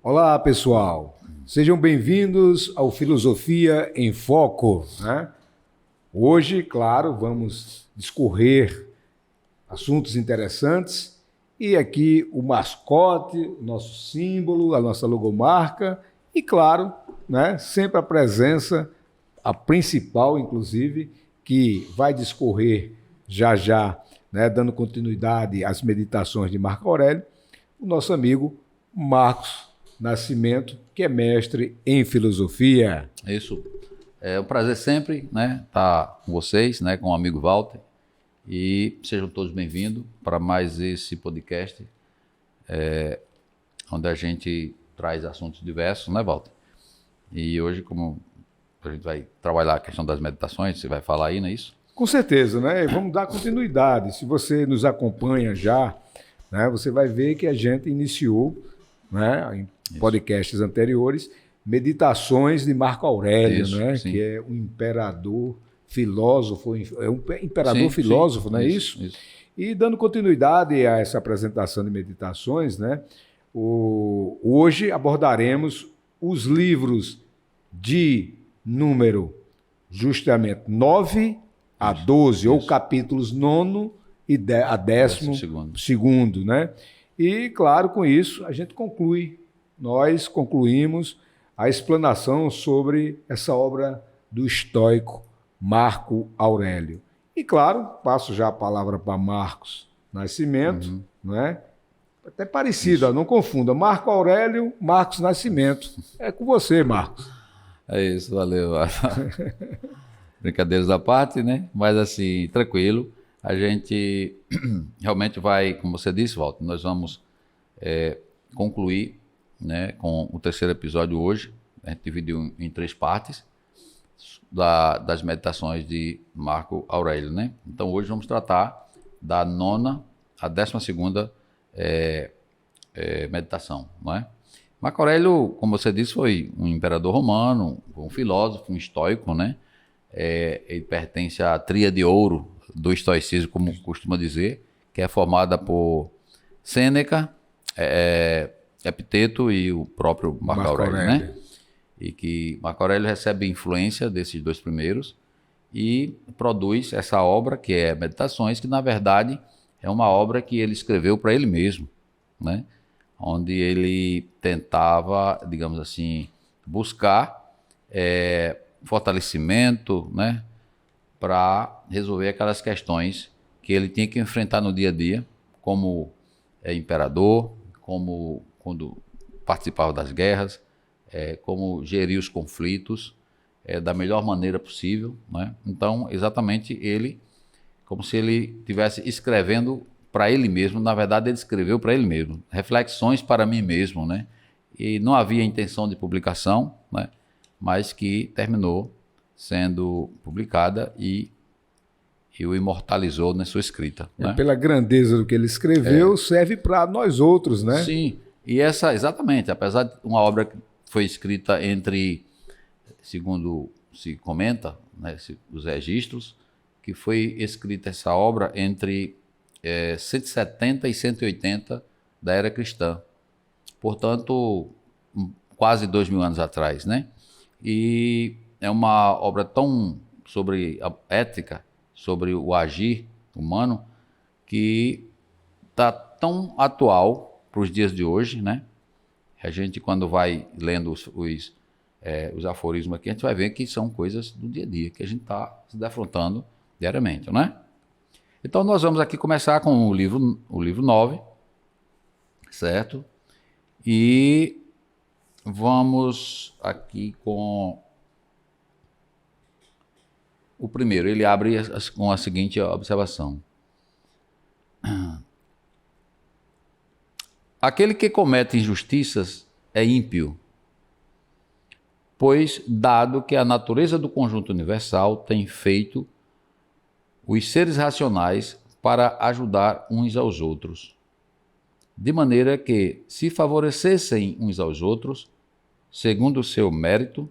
Olá, pessoal. Sejam bem-vindos ao Filosofia em Foco, né? Hoje, claro, vamos discorrer assuntos interessantes e aqui o mascote, o nosso símbolo, a nossa logomarca e, claro, né, sempre a presença, a principal, inclusive, que vai discorrer já, né, dando continuidade às meditações de Marco Aurélio, o nosso amigo Marcos Nascimento, que é mestre em filosofia. Isso. É um prazer sempre, né, estar com vocês, né, com o amigo Walter. E sejam todos bem-vindos para mais esse podcast, onde a gente traz assuntos diversos, né, Walter? E hoje, como a gente vai trabalhar a questão das meditações, você vai falar aí, não é isso? Com certeza, né? E vamos dar continuidade. Se você nos acompanha já, né, você vai ver que a gente iniciou, né, em podcasts anteriores, meditações de Marco Aurélio, Isso, né, sim. que é um imperador filósofo, é um imperador Sim, filósofo, sim. não é isso? Isso. E dando continuidade a essa apresentação de meditações, né, hoje abordaremos os livros de número justamente 9 a 12, ou capítulos 9 e a 12º, né? E, claro, com isso, a gente nós concluímos a explanação sobre essa obra do estoico Marco Aurélio. E, claro, passo já a palavra para Marcos Nascimento, né? Até parecida, não confunda. Marco Aurélio, Marcos Nascimento. É com você, Marcos. É isso, valeu. Brincadeiras à parte, né? Mas assim, tranquilo. A gente realmente vai, como você disse, Walter, nós vamos concluir, né, com o terceiro episódio hoje. A gente dividiu em 3 partes das meditações de Marco Aurélio, né? Então hoje vamos tratar da 9ª à 12ª meditação, não é? Marco Aurélio, como você disse, foi um imperador romano, um filósofo, um estoico, né? Ele pertence à tríade de ouro do estoicismo, como costuma dizer, que é formada por Sêneca, Epiteto e o próprio Marco Aurélio, né? E que Marco Aurélio recebe influência desses 2 primeiros e produz essa obra, que é Meditações, que na verdade é uma obra que ele escreveu para ele mesmo, né? Onde ele tentava, digamos assim, buscar fortalecimento, né, para resolver aquelas questões que ele tinha que enfrentar no dia a dia, como imperador, como quando participava das guerras, como gerir os conflitos da melhor maneira possível, né? Então, exatamente ele, como se ele estivesse escrevendo para ele mesmo, na verdade ele escreveu para ele mesmo, reflexões para mim mesmo, né? E não havia intenção de publicação, né? Mas que terminou sendo publicada e o imortalizou na sua escrita. Né? Pela grandeza do que ele escreveu, serve para nós outros, né? Sim, e exatamente, apesar de uma obra que foi escrita entre, segundo se comenta, né, os registros, que foi escrita essa obra entre 170 e 180 da era cristã. Portanto, quase 2000 anos atrás, né? E é uma obra tão sobre a ética, sobre o agir humano, que está tão atual para os dias de hoje, né? A gente, quando vai lendo os aforismos aqui, a gente vai ver que são coisas do dia a dia, que a gente está se defrontando diariamente, não é? Então, nós vamos aqui começar com o livro 9, certo? E vamos aqui com o primeiro. Ele abre com a seguinte observação. Aquele que comete injustiças é ímpio, pois, dado que a natureza do conjunto universal tem feito os seres racionais para ajudar uns aos outros, de maneira que, se favorecessem uns aos outros, segundo o seu mérito,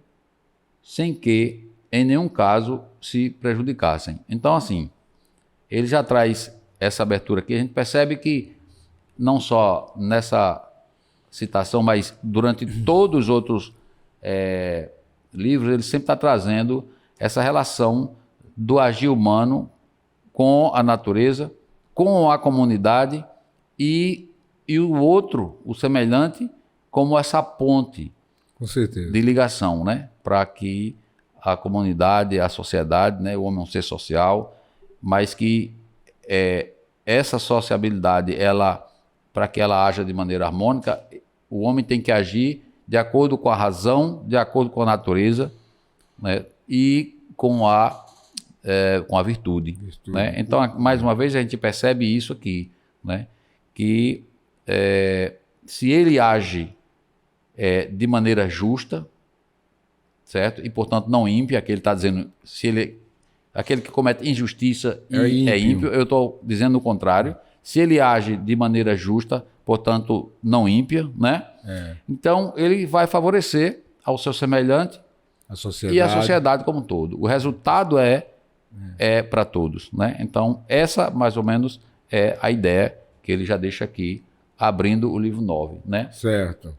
sem que, em nenhum caso, se prejudicassem. Então, assim, ele já traz essa abertura aqui. A gente percebe que, não só nessa citação, mas durante todos os outros livros, ele sempre está trazendo essa relação do agir humano com a natureza, com a comunidade e o outro, o semelhante, como essa ponte Com certeza. de ligação, né? Para que a comunidade, a sociedade, né? O homem é um ser social, mas que essa sociabilidade, para que ela haja de maneira harmônica, o homem tem que agir de acordo com a razão, de acordo com a natureza, né? E com a virtude. Né? Então, mais uma vez, a gente percebe isso aqui, né? Que se ele age de maneira justa, certo? E, portanto, não ímpio, aquele está dizendo, aquele que comete injustiça e é ímpio, eu estou dizendo o contrário. Se ele age de maneira justa, portanto, não ímpia, né? Então, ele vai favorecer ao seu semelhante e a sociedade como um todo. O resultado é para todos, né? Então, essa, mais ou menos, é a ideia que ele já deixa aqui, abrindo o livro 9, né? Certo.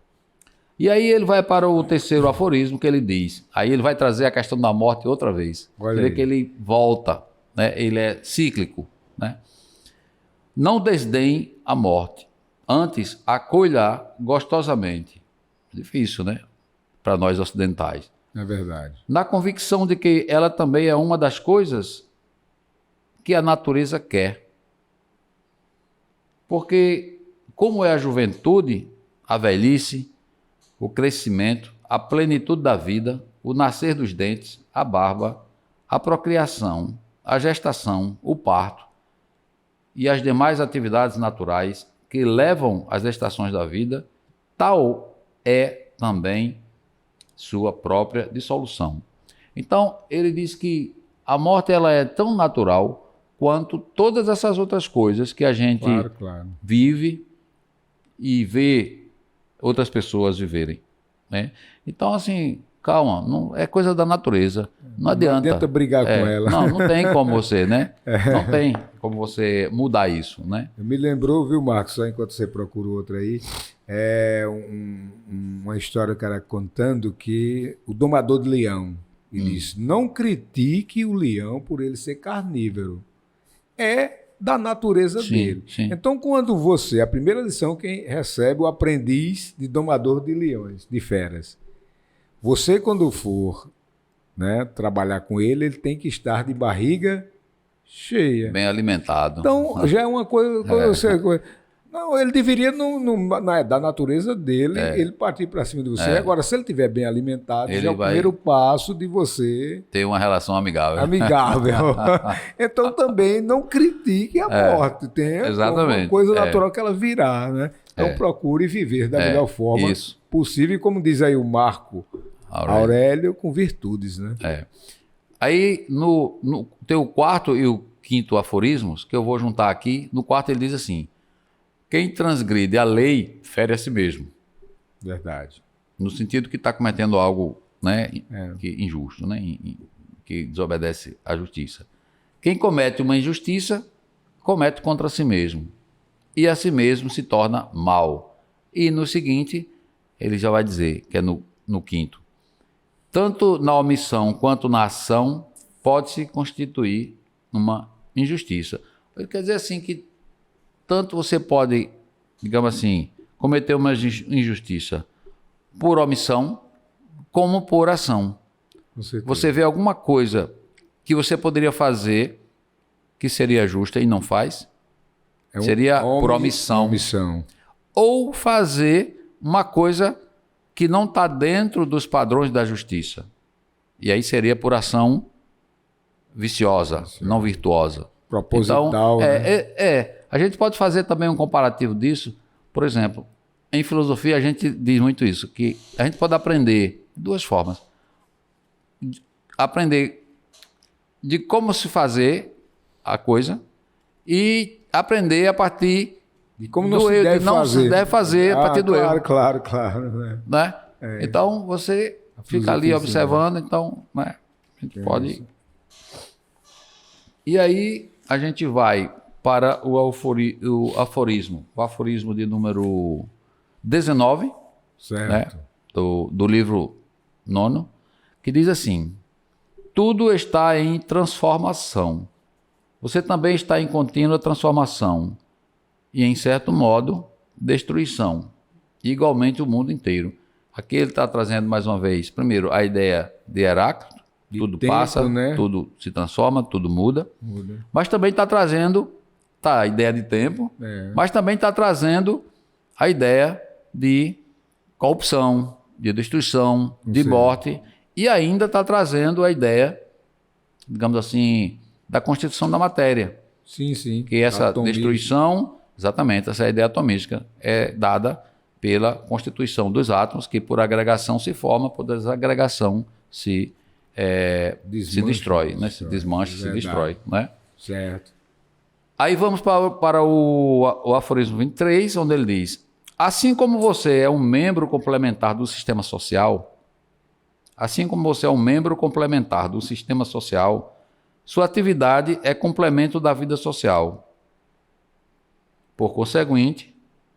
E aí ele vai para o terceiro aforismo que ele diz. Aí ele vai trazer a questão da morte outra vez. Você vê que ele volta, né? Ele é cíclico, né? Não desdém a morte, antes acolha gostosamente. Difícil, né? Para nós ocidentais. É verdade. Na convicção de que ela também é uma das coisas que a natureza quer. Porque, como é a juventude, a velhice, o crescimento, a plenitude da vida, o nascer dos dentes, a barba, a procriação, a gestação, o parto e as demais atividades naturais que levam às estações da vida, tal é também sua própria dissolução. Então, ele diz que a morte ela é tão natural quanto todas essas outras coisas que a gente vive e vê outras pessoas viverem, né? Então, assim, calma, não, é coisa da natureza. Não adianta. Não adianta brigar com ela. Não tem como você, né? Não tem como você mudar isso, né? Me lembrou, viu, Marcos, só enquanto você procura outra aí, uma história, cara, contando que o domador de leão, ele disse, não critique o leão por ele ser carnívoro. É da natureza dele. Sim. Então, quando a primeira lição, quem recebe o aprendiz de domador de leões, de feras. Você, quando for, né, trabalhar com ele, ele tem que estar de barriga cheia. Bem alimentado. Então, já é uma coisa... Não, ele deveria, da natureza dele, ele partir para cima de você. Agora, se ele estiver bem alimentado, já é o primeiro passo de você... ter uma relação amigável. Então, também não critique a morte. Tem uma coisa natural que ela virá, né? Então, procure viver da melhor forma possível. E como diz aí o Marco Aurélio, com virtudes, né? Aí, no teu quarto e o quinto aforismos, que eu vou juntar aqui, no quarto ele diz assim: quem transgride a lei fere a si mesmo. Verdade. No sentido que está cometendo algo, né, injusto, né, que desobedece à justiça. Quem comete uma injustiça, comete contra si mesmo. E a si mesmo se torna mal. E no seguinte, ele já vai dizer, que é no quinto. Tanto na omissão quanto na ação, pode-se constituir uma injustiça. Ele quer dizer assim que tanto você pode, digamos assim, cometer uma injustiça por omissão, como por ação. Você vê alguma coisa que você poderia fazer que seria justa e não faz, seria por omissão. Ou fazer uma coisa que não está dentro dos padrões da justiça. E aí seria por ação viciosa, não virtuosa. Proposital. Então, né? A gente pode fazer também um comparativo disso. Por exemplo, em filosofia a gente diz muito isso, que a gente pode aprender de duas formas. Aprender de como se fazer a coisa e aprender a partir de como não se deve fazer a partir do erro. Claro. Né? Então você fica ali observando, então, né? A gente pode... Isso. E aí a gente vai para o aforismo de número 19, Certo. né, do livro 9, que diz assim: tudo está em transformação. Você também está em contínua transformação e, em certo modo, destruição. Igualmente o mundo inteiro. Aqui ele está trazendo mais uma vez, primeiro, a ideia de Heráclito, tudo tempo, passa, né? tudo se transforma, tudo muda. Muda. Mas também está trazendo a ideia de tempo, mas também está trazendo a ideia de corrupção, de destruição, de morte, e ainda está trazendo a ideia, digamos assim, da constituição da matéria. Sim, sim. Que essa Atomismo. destruição, exatamente, essa ideia atomística é dada pela constituição dos átomos, que por agregação se forma, por desagregação se destrói, né? Se desmancha, se destrói, né? Certo. Aí vamos para o aforismo 23, onde ele diz: assim como você é um membro complementar do sistema social, sua atividade é complemento da vida social. Por conseguinte,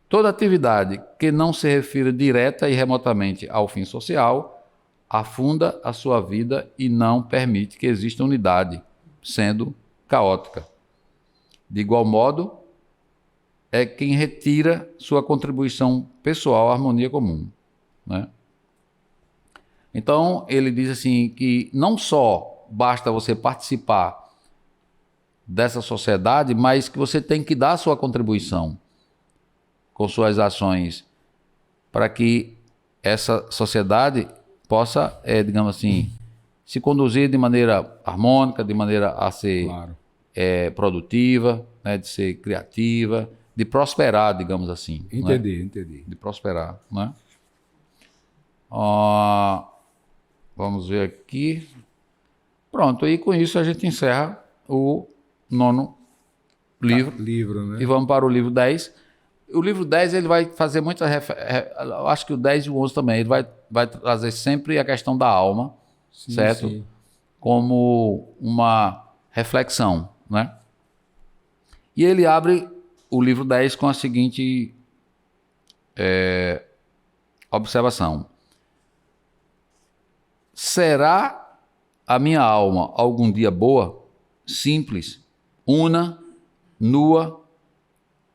toda atividade que não se refira direta e remotamente ao fim social afunda a sua vida e não permite que exista unidade, sendo caótica. De igual modo, é quem retira sua contribuição pessoal à harmonia comum, né? Então, ele diz assim que não só basta você participar dessa sociedade, mas que você tem que dar sua contribuição com suas ações para que essa sociedade possa, digamos assim, se conduzir de maneira harmônica, de maneira a ser produtiva, né, de ser criativa, de prosperar, digamos assim. Entendi. De prosperar, né? Vamos ver aqui. Pronto, e com isso a gente encerra o 9º livro, né? E vamos para o livro 10. O livro 10 ele vai fazer muita acho que o 10 e o 11 também, ele vai trazer sempre a questão da alma, sim, certo? Sim. Como uma reflexão, né? E ele abre o livro 10 com a seguinte observação: será a minha alma algum dia boa, simples, una, nua,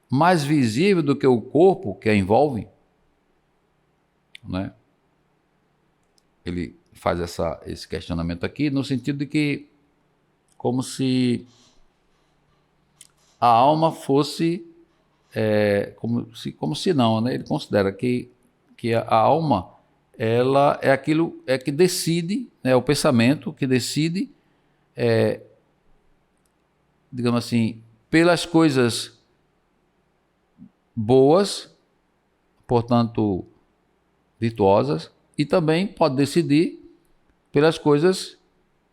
mais visível do que o corpo que a envolve? Né? Ele faz esse questionamento aqui no sentido de que como se a alma fosse como se não, né? Ele considera que a alma ela é aquilo que decide, né? O pensamento que decide, digamos assim, pelas coisas boas, portanto virtuosas, e também pode decidir pelas coisas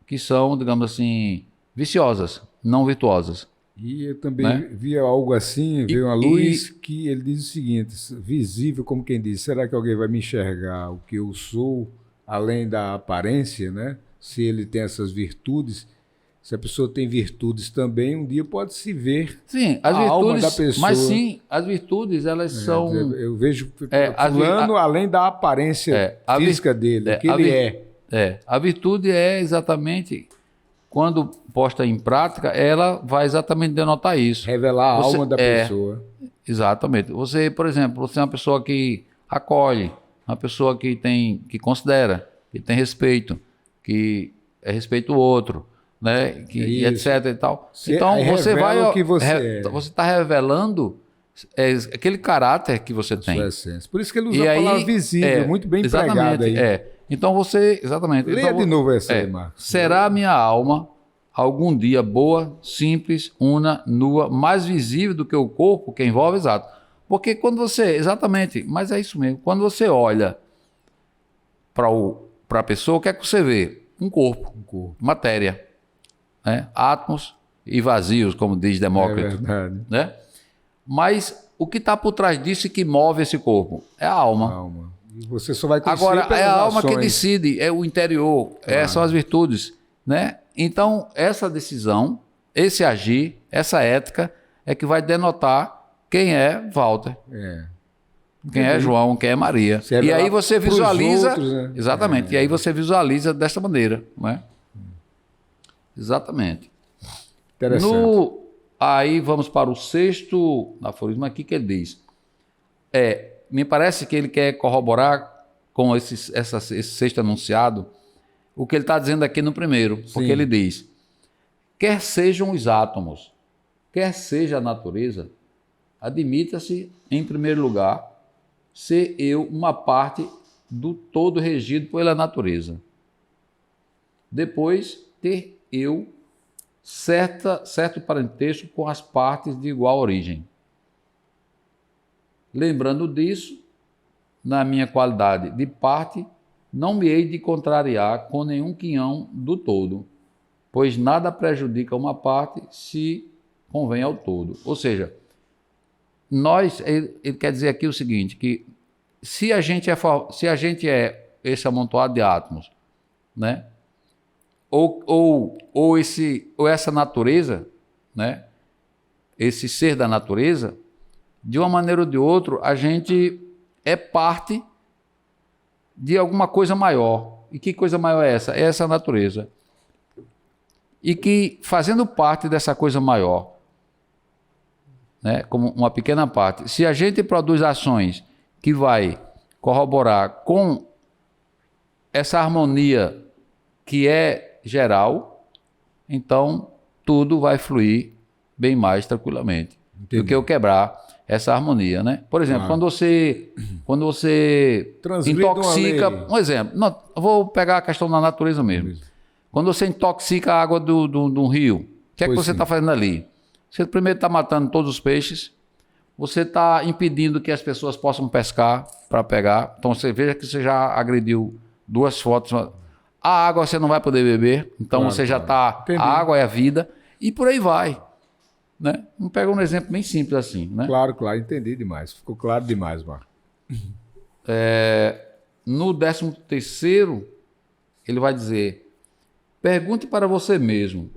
que são, digamos assim, viciosas, não virtuosas. E eu também vi algo assim, veio uma luz que ele diz o seguinte: visível, como quem diz, será que alguém vai me enxergar o que eu sou, além da aparência, né? Se ele tem essas virtudes, se a pessoa tem virtudes também, um dia pode se ver as virtudes, alma da pessoa. Mas sim, as virtudes, são... Eu vejo fulano além da aparência física dele, o que ele é. A virtude é exatamente... Quando posta em prática, ela vai exatamente denotar isso. Revelar a alma da pessoa. Exatamente. Você, por exemplo, você é uma pessoa que acolhe, uma pessoa que considera, que tem respeito, que respeita o outro, né? Que etc e tal. Então você vai... o que você você está revelando aquele caráter que você tem. Sua essência. Por isso que ele usa a palavra visível, muito bem empregada aí. Então você, exatamente. Leia de novo essa aí, Marcos. Será a minha alma algum dia boa, simples, una, nua, mais visível do que o corpo que envolve, exato. Porque quando você, exatamente, mas é isso mesmo, quando você olha para a pessoa, o que é que você vê? Um corpo. Matéria, né? Átomos e vazios, como diz Demócrito. É verdade. Né? Mas o que está por trás disso e que move esse corpo? É a alma. E você só vai conhecer agora, é a alma ações. que decide, é o interior, são as virtudes, né? Então, essa decisão, esse agir, essa ética é que vai denotar quem é Walter. quem é João, quem é Maria. Se E revelar aí você pros visualiza... outros, né? Exatamente. E aí você visualiza dessa maneira, não é? Exatamente. Interessante. Aí vamos para o sexto aforismo aqui que ele diz. Me parece que ele quer corroborar com esse sexto enunciado o que ele está dizendo aqui no primeiro. Porque Sim. ele diz, quer sejam os átomos, quer seja a natureza, admita-se, em primeiro lugar, ser eu uma parte do todo regido pela natureza. Depois, ter eu certo parentesco com as partes de igual origem. Lembrando disso, na minha qualidade de parte, não me hei de contrariar com nenhum quinhão do todo, pois nada prejudica uma parte se convém ao todo. Ou seja, ele quer dizer aqui o seguinte, que se a gente é esse amontoado de átomos, né? Ou essa natureza, né? Esse ser da natureza, de uma maneira ou de outra, a gente é parte de alguma coisa maior. E que coisa maior é essa? É essa natureza. E que, fazendo parte dessa coisa maior, né, como uma pequena parte, se a gente produz ações que vai corroborar com essa harmonia que é geral, então tudo vai fluir bem mais tranquilamente. Entendi. Do que eu quebrar essa harmonia, né? Por exemplo, Claro. quando você Transgride intoxica... uma lei. Um exemplo, não, eu vou pegar a questão da natureza mesmo. Quando você intoxica a água do rio, o que é que Pois você sim. está fazendo ali? Você primeiro está matando todos os peixes, você está impedindo que as pessoas possam pescar para pegar. Então você veja que você já agrediu duas fotos. A água você não vai poder beber, então Claro, você já claro. está... Entendi. A água é a vida e por aí vai. Né? Vamos pegar um exemplo bem simples assim. Né? Claro, claro, entendi demais. Ficou claro demais, Marco. No 13º, ele vai dizer, pergunte para você mesmo,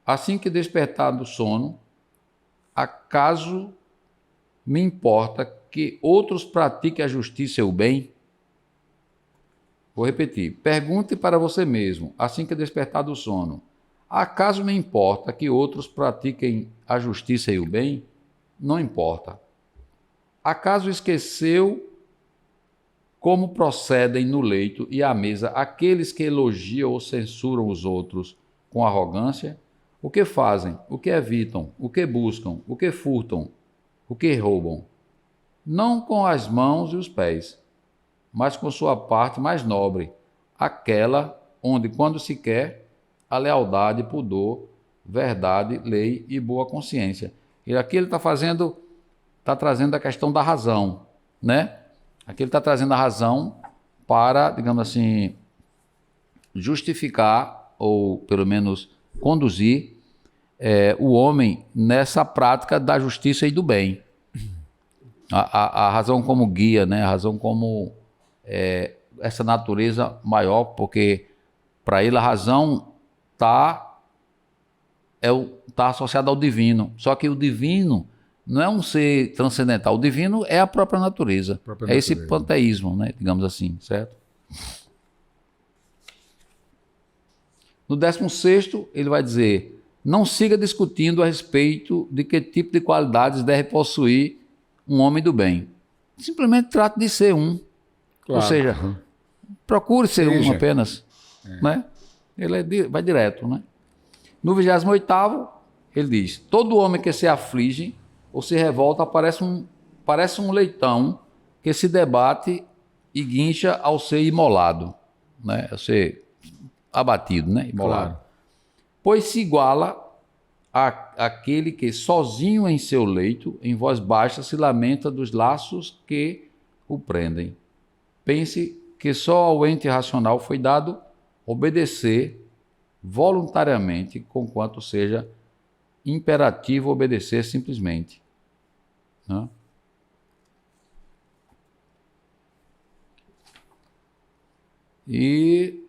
assim que despertar do sono, acaso me importa que outros pratiquem a justiça e o bem? Vou repetir. Pergunte para você mesmo, assim que despertar do sono, acaso me importa que outros pratiquem a justiça e o bem? Não importa. Acaso esqueceu como procedem no leito e à mesa aqueles que elogiam ou censuram os outros com arrogância? O que fazem? O que evitam? O que buscam? O que furtam? O que roubam? Não com as mãos e os pés, mas com sua parte mais nobre, aquela onde, quando se quer, a lealdade, pudor, verdade, lei e boa consciência. E aqui ele está trazendo a questão da razão, né? Aqui ele está trazendo a razão para, digamos assim, justificar ou pelo menos conduzir o homem nessa prática da justiça e do bem. A razão como guia, né? A razão como essa natureza maior, porque para ele a razão está associada ao divino. Só que o divino não é um ser transcendental. O divino é a própria natureza. É esse panteísmo, né? Digamos assim, certo? No 16º, ele vai dizer, não siga discutindo a respeito de que tipo de qualidades deve possuir um homem do bem. Simplesmente trate de ser um. Claro. Ou seja, procure ser um apenas. Né? Ele vai direto. Né? No 28º, ele diz, todo homem que se aflige ou se revolta parece um leitão que se debate e guincha ao ser imolado, né? Ao ser abatido, né? Imolado. Claro. Pois se iguala àquele que sozinho em seu leito, em voz baixa, se lamenta dos laços que o prendem. Pense que só ao ente racional foi dado obedecer voluntariamente, conquanto seja imperativo obedecer simplesmente. Né? E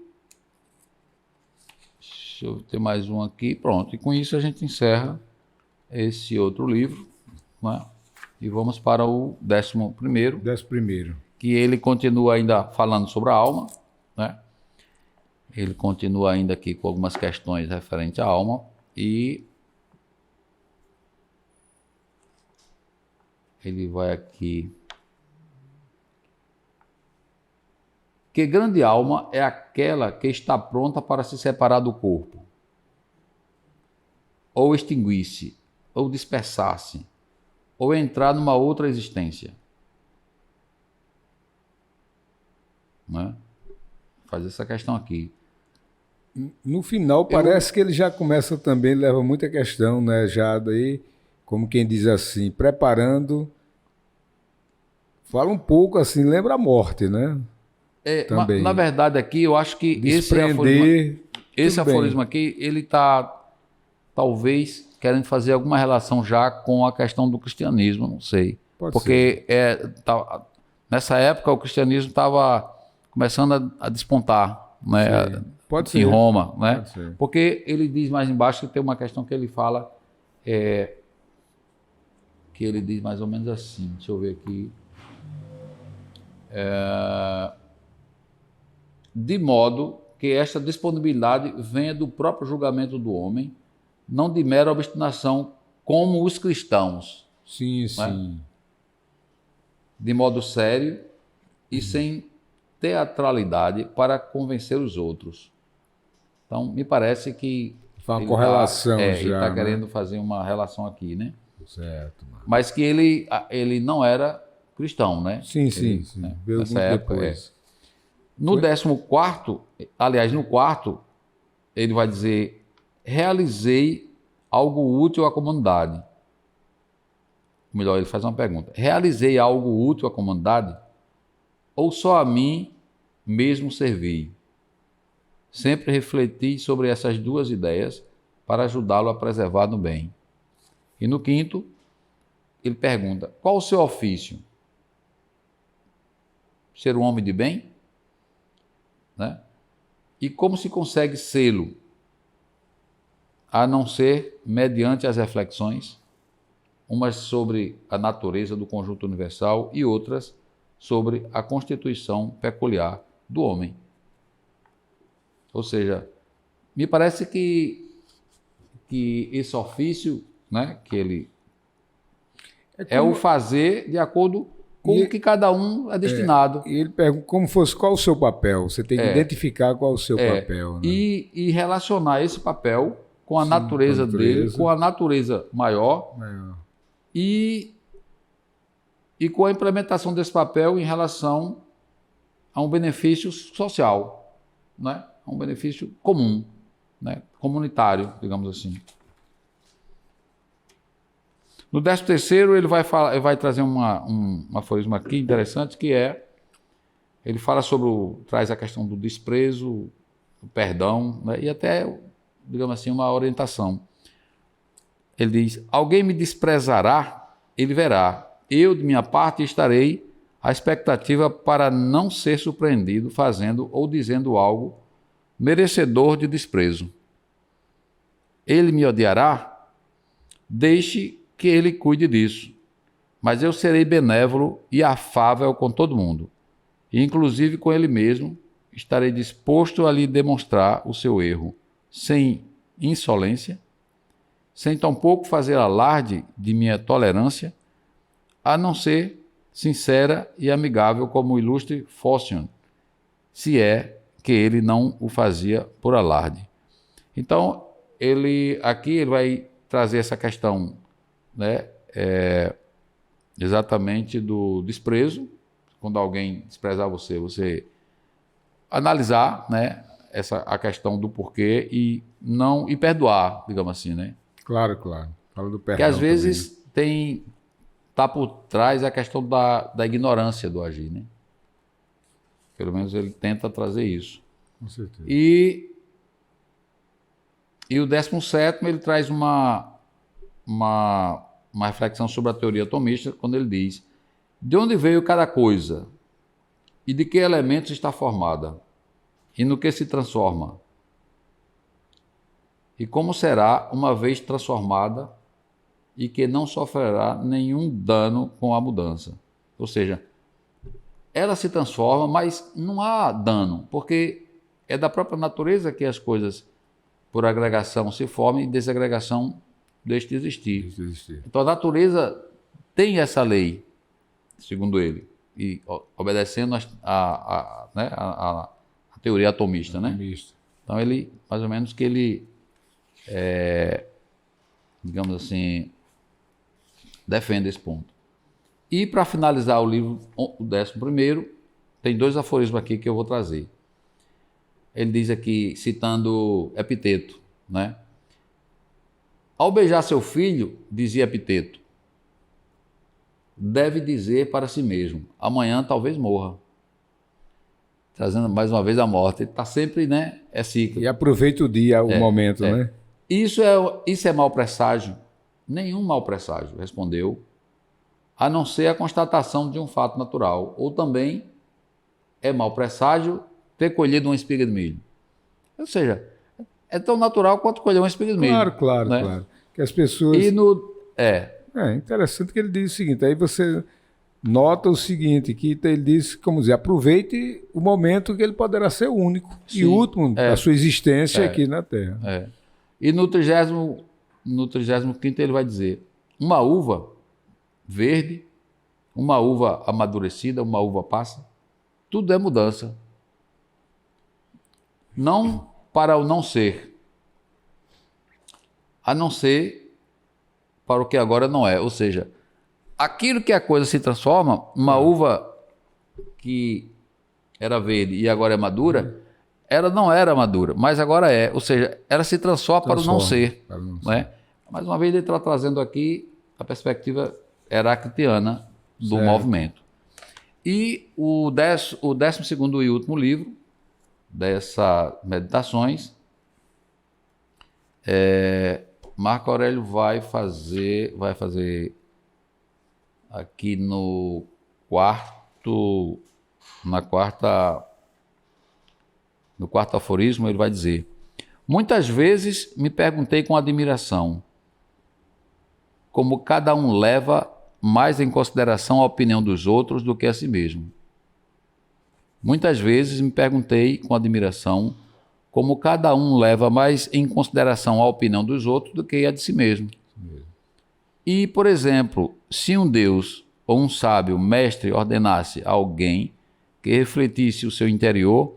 deixa eu ter mais um aqui, pronto. E com isso a gente encerra esse outro livro, né? E vamos para o 11º, 11º. que ele continua ainda falando sobre a alma, né? Ele continua ainda aqui com algumas questões referentes à alma e ele vai aqui. Que grande alma é aquela que está pronta para se separar do corpo, ou extinguir-se, ou dispersar-se, ou entrar numa outra existência. Né? Fazer essa questão aqui. No final, parece que ele já começa também, leva muita questão, né? Já daí, como quem diz assim, preparando. Fala um pouco assim, lembra a morte, né? Também. Na verdade, aqui, eu acho que desprender, esse aforismo aqui, ele está, talvez, querendo fazer alguma relação já com a questão do cristianismo, não sei. Porque nessa época o cristianismo estava começando a despontar, né? Pode ser. Em Roma, né? Pode ser. Porque ele diz mais embaixo que tem uma questão que ele fala, que ele diz mais ou menos assim, deixa eu ver aqui. De modo que esta disponibilidade venha do próprio julgamento do homem, não de mera obstinação como os cristãos. Sim, né? sim. De modo sério e sem teatralidade para convencer os outros. Então, me parece que Faz uma correlação já, ele está né? querendo fazer uma relação aqui, né? Certo. Mano. Mas que ele não era cristão, né? Sim, sim. Veio nessa muito época, depois. No 14º, aliás, no 4º, ele vai dizer: realizei algo útil à comunidade. Melhor, ele faz uma pergunta: realizei algo útil à comunidade? Ou só a mim mesmo servi? Sempre refleti sobre essas duas ideias para ajudá-lo a preservar no bem. E no 5º, ele pergunta: qual o seu ofício? Ser um homem de bem? Né? E como se consegue sê-lo? A não ser mediante as reflexões, umas sobre a natureza do conjunto universal e outras sobre a constituição peculiar do homem. Ou seja, me parece que esse ofício, né, que ele é o fazer de acordo com o que cada um é destinado. E ele pergunta como fosse qual o seu papel. Você tem que identificar qual o seu papel. Né? E relacionar esse papel com a natureza dele, com a natureza maior. E com a implementação desse papel em relação a um benefício social, né? A um benefício comum, né? Comunitário, digamos assim. No 13º, ele vai trazer um aforismo aqui interessante, que ele fala traz a questão do desprezo, do perdão, né? E até, digamos assim, uma orientação. Ele diz: alguém me desprezará, ele verá. Eu, de minha parte, estarei à expectativa para não ser surpreendido fazendo ou dizendo algo merecedor de desprezo. Ele me odiará? Deixe que ele cuide disso. Mas eu serei benévolo e afável com todo mundo. E, inclusive com ele mesmo, estarei disposto a lhe demonstrar o seu erro, sem insolência, sem tampouco fazer alarde de minha tolerância, a não ser sincera e amigável como o ilustre Phocion, se é que ele não o fazia por alarde. Então, aqui ele vai trazer essa questão, né, exatamente do desprezo. Quando alguém desprezar você analisar, né, a questão do porquê e perdoar, digamos assim, né? Claro. Fala do perdão. Que às vezes está por trás a questão da ignorância do agir, né? Pelo menos ele tenta trazer isso. Com certeza. E o 17º, ele traz uma reflexão sobre a teoria atomista, quando ele diz: de onde veio cada coisa? E de que elementos está formada? E no que se transforma? E como será uma vez transformada e que não sofrerá nenhum dano com a mudança. Ou seja, ela se transforma, mas não há dano, porque é da própria natureza que as coisas, por agregação, se formam e desagregação deixa de existir. Então a natureza tem essa lei, segundo ele, e obedecendo a teoria atomista, né? Então ele, mais ou menos que ele, digamos assim, defende esse ponto. E para finalizar o livro, o 11º, tem 2 aforismos aqui que eu vou trazer. Ele diz aqui, citando Epiteto, né? Ao beijar seu filho, dizia Epiteto, deve dizer para si mesmo, amanhã talvez morra. Trazendo mais uma vez a morte. Ele está sempre, né? É ciclo. E aproveita o dia, o momento, né? Isso é mau presságio? Nenhum mau presságio, respondeu, a não ser a constatação de um fato natural. Ou também é mau presságio ter colhido uma espiga de milho. Ou seja, é tão natural quanto colher uma espiga de milho. Claro, né? claro. Que as pessoas... É interessante que ele diz o seguinte, aí você nota o seguinte, que ele diz, como dizer, aproveite o momento que ele poderá ser o único e último da sua existência aqui na Terra. E no 35º ele vai dizer, uma uva verde, uma uva amadurecida, uma uva passa, tudo é mudança. Não para o não ser, a não ser para o que agora não é. Ou seja, aquilo que a coisa se transforma, uma uva que era verde e agora é madura, ela não era madura, mas agora é. Ou seja, ela se transforma para o não ser. Né? Mais uma vez ele está trazendo aqui a perspectiva heráclitiana do movimento. E o 12º e último livro dessas meditações, Marco Aurélio vai fazer aqui no quarto aforismo, ele vai dizer, muitas vezes me perguntei com admiração como cada um leva mais em consideração a opinião dos outros do que a si mesmo. Muitas vezes me perguntei com admiração como cada um leva mais em consideração a opinião dos outros do que a de si mesmo. E, por exemplo, se um Deus ou um sábio mestre ordenasse a alguém que refletisse o seu interior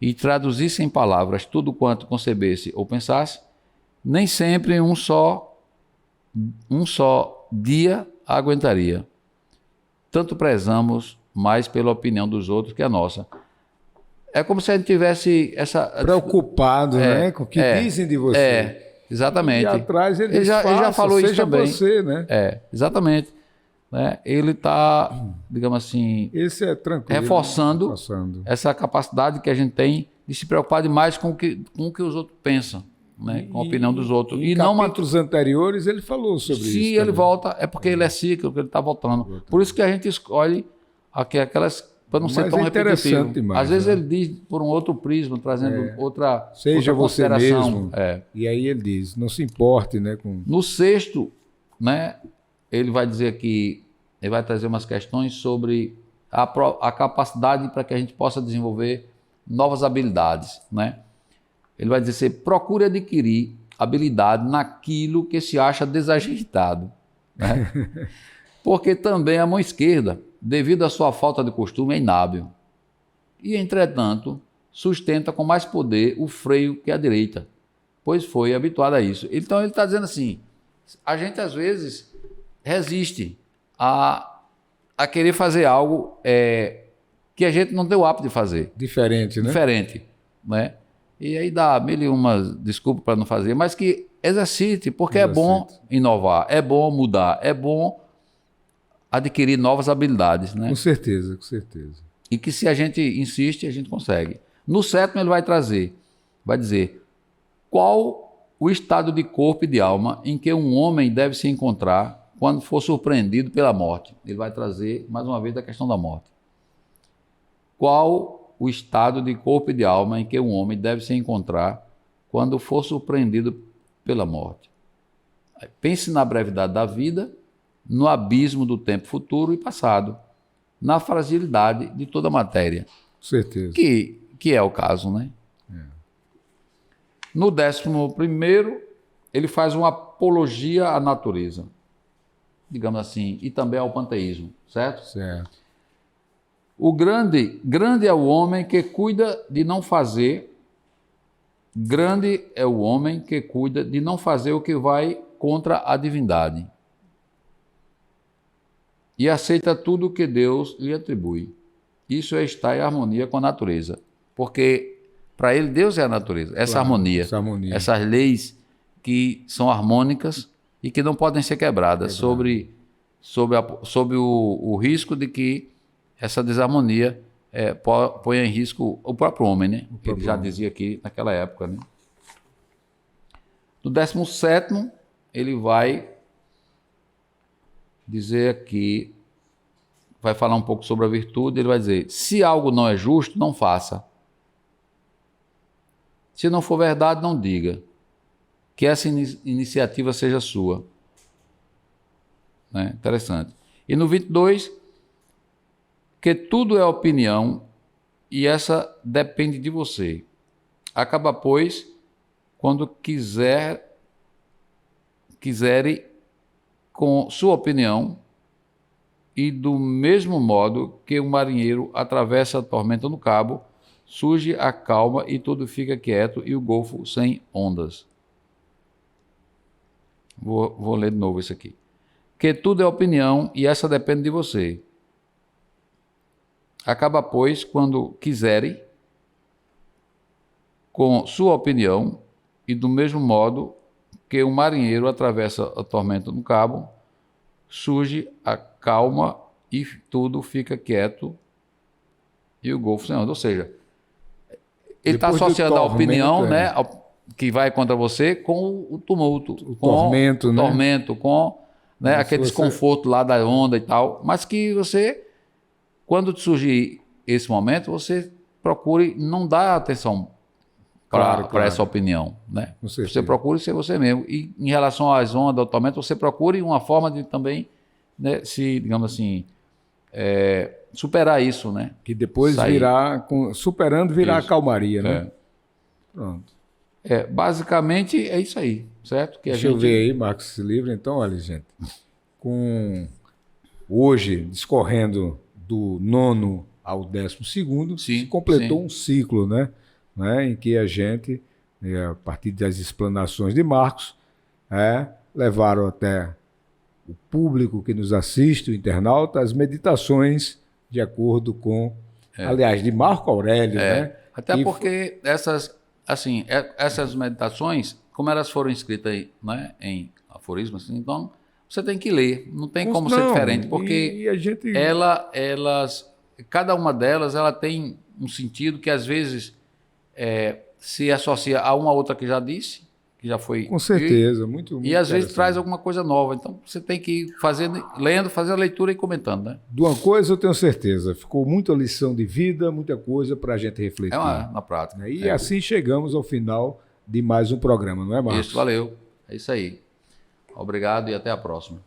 e traduzisse em palavras tudo quanto concebesse ou pensasse, nem sempre um só dia aguentaria. Tanto prezamos mais pela opinião dos outros que a nossa. É como se a gente tivesse essa... Preocupado, né? Com o que dizem de você. Exatamente. E atrás ele já falou isso também. Você, né? Exatamente. Né? Ele está, digamos assim, esse é tranquilo, reforçando essa capacidade que a gente tem de se preocupar demais com o que os outros pensam, né? Com a opinião dos outros. Em capítulos anteriores ele falou sobre isso. Se ele volta, é porque ele é cíclico, ele está voltando. Por isso que a gente escolhe aquelas... para não ser tão repetitivo. Demais, às vezes ele diz por um outro prisma, trazendo outra Seja outra você mesmo. É. E aí ele diz, não se importe, né? No 6º, né, ele vai dizer que ele vai trazer umas questões sobre a capacidade para que a gente possa desenvolver novas habilidades, né? Ele vai dizer, procure adquirir habilidade naquilo que se acha desajeitado, né? Porque também a mão esquerda, devido à sua falta de costume, é inábil. E, entretanto, sustenta com mais poder o freio que a direita, pois foi habituado a isso. Então, ele está dizendo assim, a gente, às vezes, resiste a querer fazer algo que a gente não tem o hábito de fazer. Diferente, né? Diferente, né? E aí dá mil e uma desculpas para não fazer, mas que exercite, porque é bom inovar, é bom mudar, é bom adquirir novas habilidades, né? Com certeza, com certeza. E que se a gente insiste, a gente consegue. No 7º ele vai dizer, qual o estado de corpo e de alma em que um homem deve se encontrar quando for surpreendido pela morte? Ele vai trazer, mais uma vez, a questão da morte. Qual o estado de corpo e de alma em que um homem deve se encontrar quando for surpreendido pela morte? Pense na brevidade da vida, no abismo do tempo futuro e passado, na fragilidade de toda a matéria. Com certeza. Que é o caso, né? No 11º, ele faz uma apologia à natureza, digamos assim, e também ao panteísmo, certo? Certo. O grande é o homem que cuida de não fazer, grande é o homem que cuida de não fazer o que vai contra a divindade e aceita tudo o que Deus lhe atribui. Isso é estar em harmonia com a natureza, porque para ele Deus é a natureza, essa harmonia, essas leis que são harmônicas e que não podem ser quebradas, sob o risco de que essa desarmonia ponha em risco o próprio homem, né? Ele já dizia aqui naquela época, né? No 17º, ele vai dizer aqui, vai falar um pouco sobre a virtude, ele vai dizer, se algo não é justo, não faça. Se não for verdade, não diga. Que essa iniciativa seja sua. Né? Interessante. E no 22, que tudo é opinião e essa depende de você. Acaba, pois, quando quiserem com sua opinião e do mesmo modo que um marinheiro atravessa a tormenta no cabo, surge a calma e tudo fica quieto e o golfo sem ondas. Vou ler de novo isso aqui. Que tudo é opinião e essa depende de você. Acaba, pois, quando quiserem, com sua opinião e do mesmo modo que um marinheiro atravessa a tormenta no cabo, surge a calma e tudo fica quieto e o golfo sem onda. Ou seja, ele está associando a opinião, né, que vai contra você com o tumulto, o tormento, né? Tormento, com né, aquele desconforto lá da onda e tal, mas que você, quando surgir esse momento, você procure não dar atenção para essa opinião, né? Você procure ser você mesmo. E em relação às ondas, ao tormento, você procure uma forma de também, né, se, digamos assim, superar isso, né? Que depois superando virá a calmaria, né? Pronto. Basicamente é isso aí, certo? Deixa eu ver aí, Marcos, esse livro. Então, olha, gente, hoje, discorrendo do 9º ao 12º, se completou um ciclo, né? Em que a gente, a partir das explanações de Marcos, levaram até o público que nos assiste, o internauta, as meditações de acordo com, aliás, de Marco Aurélio, né? Até porque essas meditações, como elas foram escritas aí, né, em aforismos, assim, então você tem que ler, não tem como ser diferente, porque cada uma delas ela tem um sentido que às vezes se associa a uma outra que já disse, que já foi... Com certeza, muito e às vezes traz alguma coisa nova. Então você tem que ir fazendo a leitura e comentando, né? De uma coisa eu tenho certeza, ficou muita lição de vida, muita coisa para a gente refletir. Na prática. E assim chegamos ao final de mais um programa, não é, Marcos? Isso, valeu. É isso aí. Obrigado e até a próxima.